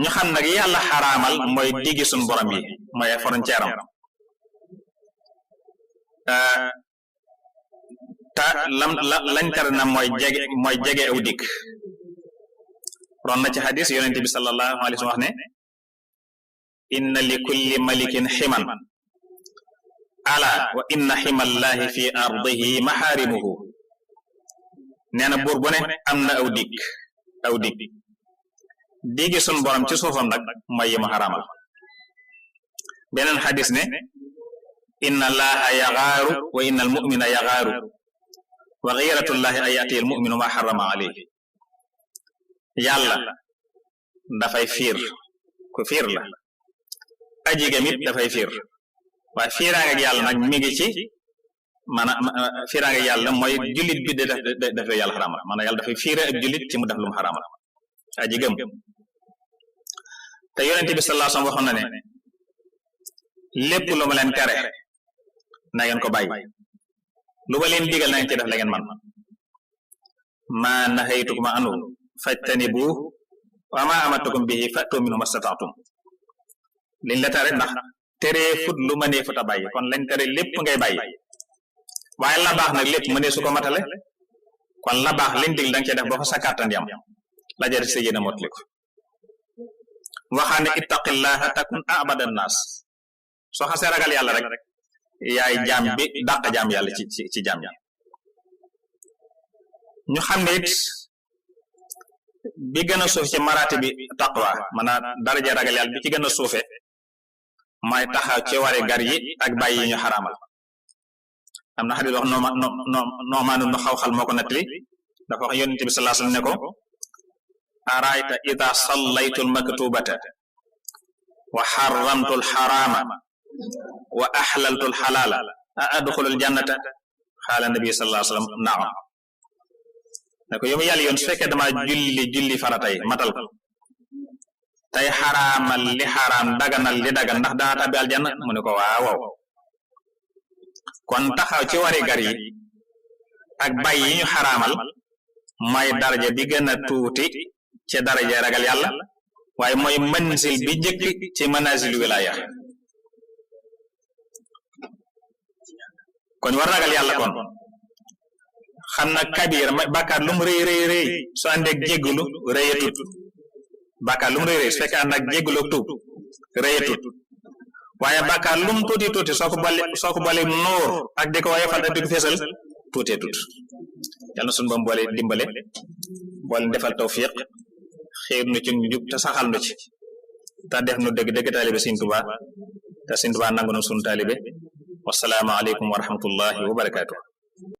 ñu xam nag yàlla xaraamal mooy diggi suñ borom yi mooy frontière am ta lañ tere na mooy jege aw dikk ron na ci xadis yonente bi sallallahu alayhi wa sallam wax ne inna li kulli malikin ximan ala wa inna ximallahi fi ardihi maxaarimuhu nee na buur bu ne am na aw dikk diggi sun borom ci suufam nag mooy yi mu xaraamal beneen xadis ne inna allaha yaxaaru wa inna almumina yaxaaru wa xiratullahi an yati almuminu ma xarama alayhi yàlla dafay fiir ku fiir la aji gam it dafay fiir waaye fiiraange ak yàlla nag mi ngi ci maanaam fiiraange ak yàlla mooy jullit bi def yàlla xaraamal maanaam yàlla dafay fiire ak jullit ci mu def lu mu xaraamal aji gëm te yonente bi sallallahu alayhi wasallam waxoon na ne lépp lu ma leen tere na ngeen ko bàyyi lu ma leen digal na ngeen ci def la ngeen man ma nahaytukum anhu fajtanibu wa ma amartukum bihi fa'tu minhu mastata'tum liñ la tere ndax tere fut lu mënee fut a bàyyi kon lañ tere lépp ngay bàyyi waaye la baax nag lépp mënee su ko matale kon la baax liñ dig danga ci def ba fa sa kàttan yam la jël sa yéene motliko waxaane ittaqillaha takun abadan nas soo xasee ragal yàlla rek yaay jaam bi dàq jaam yàlla ci jaam yi ñu xam ne it bi gën a suuf ci maraati bi taqwa maanaam daraja ragal yàlla bi ci gën a suufe mooy taxaw ci wari gar yi ak bàyyi yi ñu xaraamal am na xadis wax noomaanu nu xaw-xal moo ko nettali dafa wax yonent bi sallallahu alayhi wasallam ne ko arayta ida sallaytu almaktubata wa xaramtu alxarama wa axlaltu alxalaala a adxulu aljannata xaala nabi sallallahu alayhi wasallam naam ne ko yow yàlla yoon su fekkee dama julli faratay matal ko tey xaraamal li xaraam daganal li dagan ndax dana tabbi aljanna mu ne ko waaw kon taxaw ci wari gar yi ak bàyyi yi ñu xaraamal mooy daraja bi gën a tuuti ci daraja ragal yàlla waaye mooy manzil bi njëkk ci manazil wilaya kon war ragal yàlla kon xam na kabir bàkkaar lu mu rëy su àndeeg jéggulu rëyatut bàkkaar lu mu rëy su fekkee ànd ak jéggulu ak tuub rëyatut waaye bàkkaar lu mu tuuti soo ko boole nóor ak di ko woyofal ak di ko feesal tuutee tut yàlla na suñu bam boole dimbale boole defal tawfiq xiir nu ci njub te saxal nu ci te def nu dëgg taalibe Sëriñ Tuubaa te Sëriñ Tuubaa nangu na sunu taalibe wassalaamu aleykum wa rahmatullahi wa barakaatu